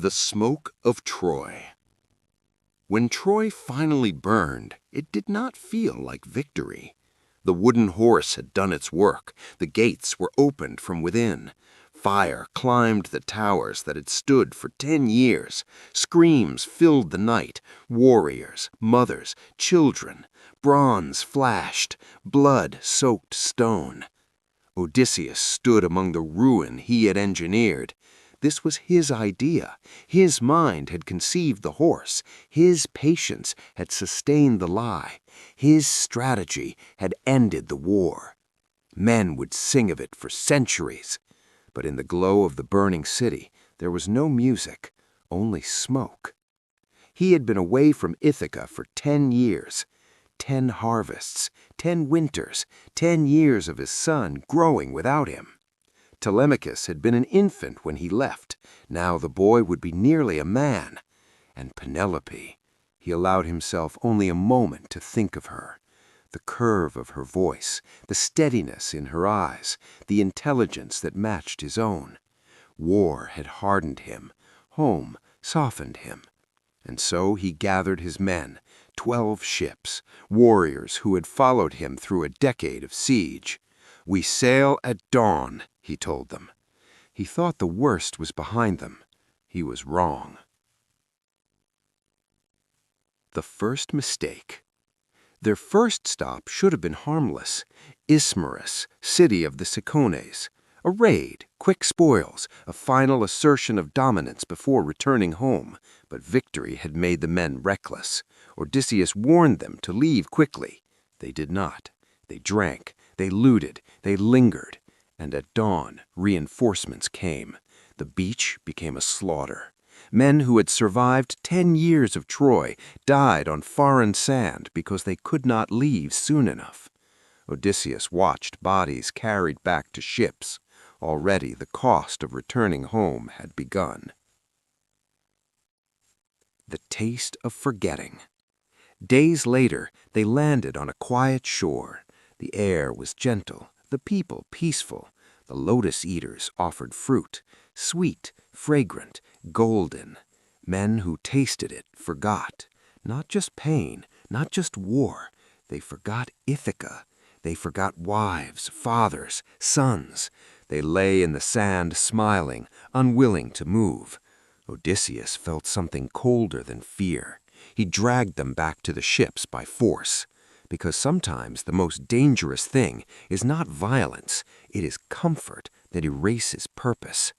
The smoke of Troy. When Troy finally burned, it did not feel like victory. The wooden horse had done its work. The gates were opened from within. Fire climbed the towers that had stood for 10 years. Screams filled the night. Warriors, mothers, children. Bronze flashed. Blood soaked stone. Odysseus stood among the ruin he had engineered. This was his idea. His mind had conceived the horse. His patience had sustained the lie. His strategy had ended the war. Men would sing of it for centuries. But in the glow of the burning city, there was no music, only smoke. He had been away from Ithaca for 10 years. 10 harvests, 10 winters, 10 years of his son growing without him. Telemachus had been an infant when he left. Now the boy would be nearly a man. And Penelope, he allowed himself only a moment to think of her. The curve of her voice, the steadiness in her eyes, the intelligence that matched his own. War had hardened him. Home softened him. And so he gathered his men, 12 ships, warriors who had followed him through a decade of siege. "We sail at dawn," he told them. He thought the worst was behind them. He was wrong. The first mistake. Their first stop should have been harmless. Ismarus, city of the Cicones. A raid, quick spoils, a final assertion of dominance before returning home. But victory had made the men reckless. Odysseus warned them to leave quickly. They did not. They drank, they looted, they lingered. And at dawn, reinforcements came. The beach became a slaughter. Men who had survived 10 years of Troy died on foreign sand because they could not leave soon enough. Odysseus watched bodies carried back to ships. Already the cost of returning home had begun. The taste of forgetting. Days later, they landed on a quiet shore. The air was gentle, the people peaceful. The lotus eaters offered fruit, sweet, fragrant, golden. Men who tasted it forgot. Not just pain, not just war. They forgot Ithaca. They forgot wives, fathers, sons. They lay in the sand smiling, unwilling to move. Odysseus felt something colder than fear. He dragged them back to the ships by force. Because sometimes the most dangerous thing is not violence, it is comfort that erases purpose.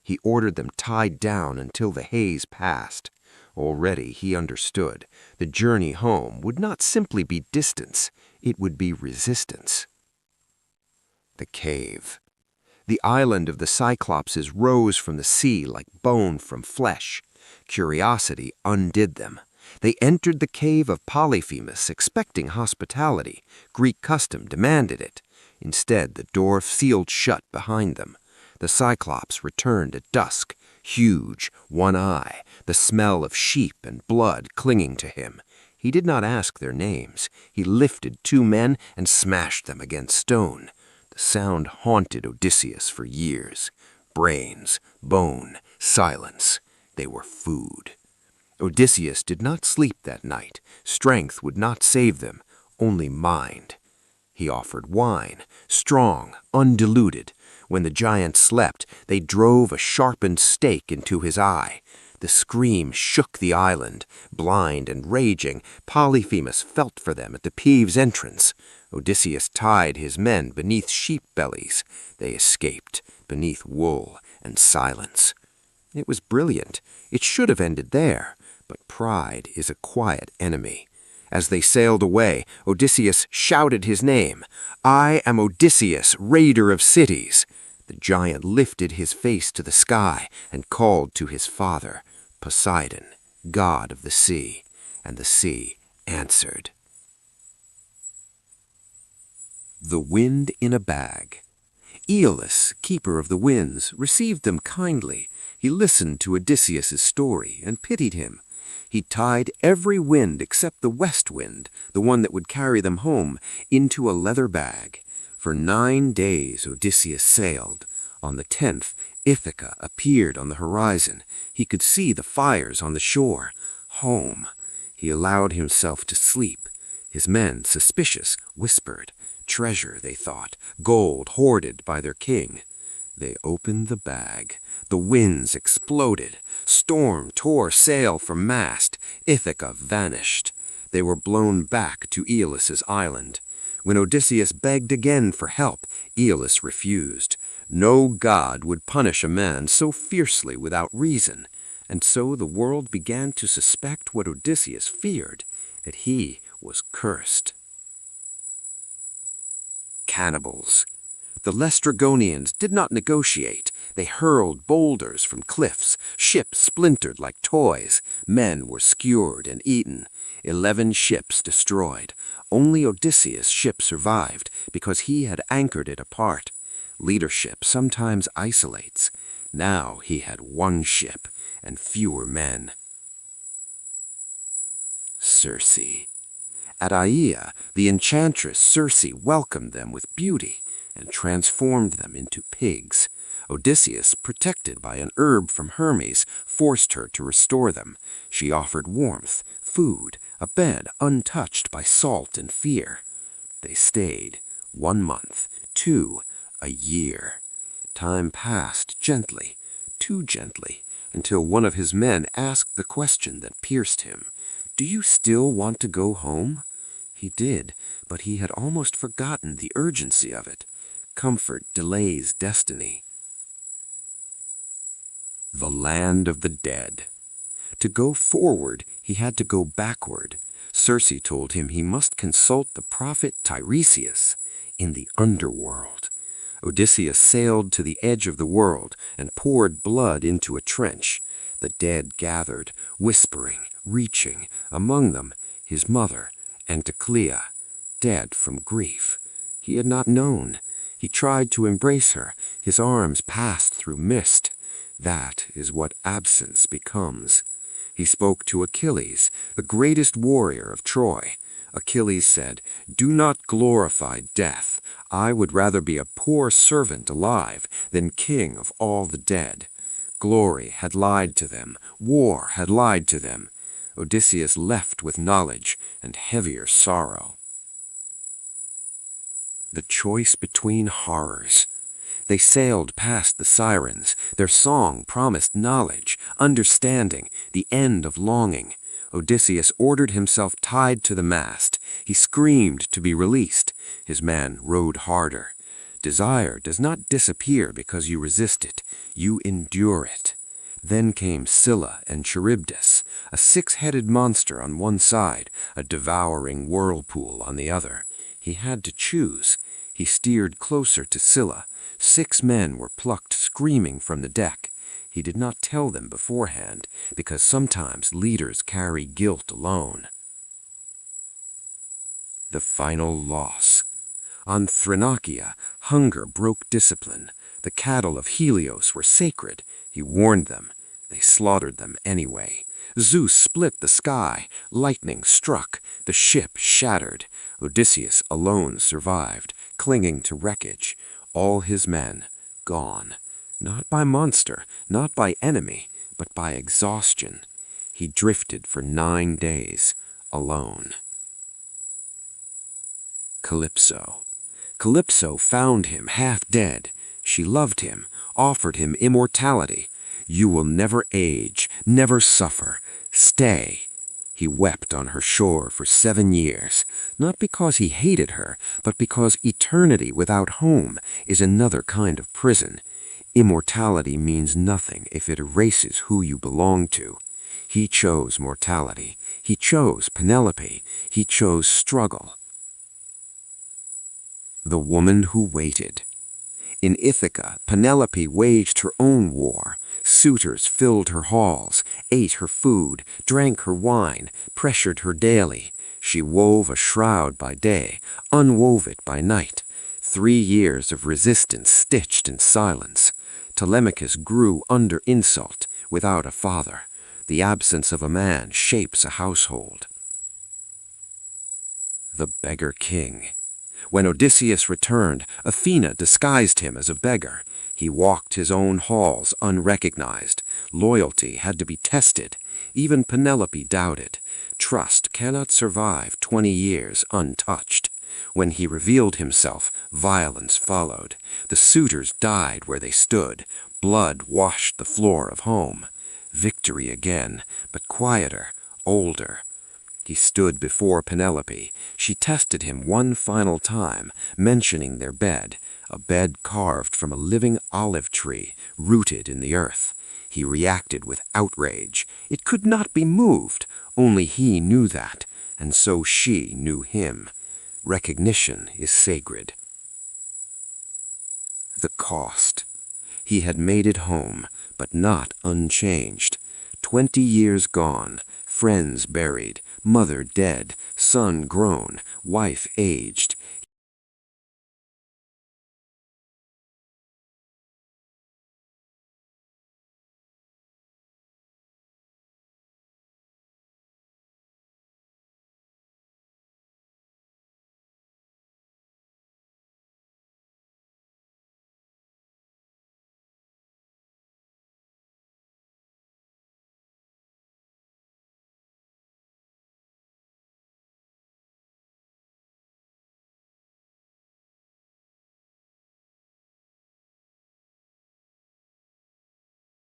He ordered them tied down until the haze passed. Already he understood the journey home would not simply be distance, it would be resistance. The cave. The island of the Cyclopses rose from the sea like bone from flesh. Curiosity undid them. They entered the cave of Polyphemus expecting hospitality. Greek custom demanded it. Instead, the door sealed shut behind them. The Cyclops returned at dusk, huge, one eye, the smell of sheep and blood clinging to him. He did not ask their names. He lifted 2 men and smashed them against stone. The sound haunted Odysseus for years. Brains, bone, silence. They were food. Odysseus did not sleep that night. Strength would not save them, only mind. He offered wine, strong, undiluted. When the giant slept, they drove a sharpened stake into his eye. The scream shook the island. Blind and raging, Polyphemus felt for them at the Peave's entrance. Odysseus tied his men beneath sheep bellies. They escaped, beneath wool and silence. It was brilliant. It should have ended there. But pride is a quiet enemy. As they sailed away, Odysseus shouted his name. "I am Odysseus, raider of cities." The giant lifted his face to the sky and called to his father, Poseidon, god of the sea, and the sea answered. The wind in a bag. Aeolus, keeper of the winds, received them kindly. He listened to Odysseus' story and pitied him. He tied every wind except the west wind, the one that would carry them home, into a leather bag. For 9 days Odysseus sailed. On the 10th, Ithaca appeared on the horizon. He could see the fires on the shore. Home. He allowed himself to sleep. His men, suspicious, whispered. Treasure, they thought, gold hoarded by their king. They opened the bag. The winds exploded. Storm tore sail from mast. Ithaca vanished. They were blown back to Aeolus's island. When Odysseus begged again for help, Aeolus refused. No god would punish a man so fiercely without reason, and so the world began to suspect what Odysseus feared, that he was cursed. Cannibals. The Laestrygonians did not negotiate. They hurled boulders from cliffs. Ships splintered like toys. Men were skewered and eaten. 11 ships destroyed. Only Odysseus' ship survived because he had anchored it apart. Leadership sometimes isolates. Now he had one ship and fewer men. Circe. At Aea, the enchantress Circe welcomed them with beauty and transformed them into pigs. Odysseus, protected by an herb from Hermes, forced her to restore them. She offered warmth, food, a bed untouched by salt and fear. They stayed 1 month, 2, a year. Time passed gently, too gently, until one of his men asked the question that pierced him. "Do you still want to go home?" He did, but he had almost forgotten the urgency of it. Comfort delays destiny. The land of the dead. To go forward, he had to go backward. Circe told him he must consult the prophet Tiresias in the underworld. Odysseus sailed to the edge of the world and poured blood into a trench. The dead gathered, whispering, reaching, among them his mother, Anticlea, dead from grief. He had not known. He tried to embrace her. His arms passed through mist. That is what absence becomes. He spoke to Achilles, the greatest warrior of Troy. Achilles said, "Do not glorify death. I would rather be a poor servant alive than king of all the dead." Glory had lied to them. War had lied to them. Odysseus left with knowledge and heavier sorrow. The choice between horrors. They sailed past the sirens. Their song promised knowledge, understanding, the end of longing. Odysseus ordered himself tied to the mast. He screamed to be released. His man rowed harder. Desire does not disappear because you resist it. You endure it. Then came Scylla and Charybdis, a 6-headed monster on one side, a devouring whirlpool on the other. He had to choose. He steered closer to Scylla. 6 men were plucked screaming from the deck. He did not tell them beforehand, because sometimes leaders carry guilt alone. The final loss. On Thrinacia, hunger broke discipline. The cattle of Helios were sacred. He warned them. They slaughtered them anyway. Zeus split the sky. Lightning struck. The ship shattered. Odysseus alone survived, clinging to wreckage. All his men gone. Not by monster, not by enemy, but by exhaustion. He drifted for 9 days, alone. Calypso. Calypso found him half dead. She loved him, offered him immortality. "You will never age, never suffer. Stay." He wept on her shore for 7 years, not because he hated her, but because eternity without home is another kind of prison. Immortality means nothing if it erases who you belong to. He chose mortality. He chose Penelope. He chose struggle. The woman who waited. In Ithaca, Penelope waged her own war. Suitors filled her halls, ate her food, drank her wine, pressured her daily. She wove a shroud by day, unwove it by night. 3 years of resistance stitched in silence. Telemachus grew under insult, without a father. The absence of a man shapes a household. The beggar king. When Odysseus returned, Athena disguised him as a beggar. He walked his own halls unrecognized. Loyalty had to be tested. Even Penelope doubted. Trust cannot survive 20 years untouched. When he revealed himself, violence followed. The suitors died where they stood. Blood washed the floor of home. Victory again, but quieter, older. He stood before Penelope. She tested him one final time, mentioning their bed, a bed carved from a living olive tree, rooted in the earth. He reacted with outrage. It could not be moved. Only he knew that, and so she knew him. Recognition is sacred. The cost. He had made it home, but not unchanged. 20 years gone, friends buried, mother dead, son grown, wife aged.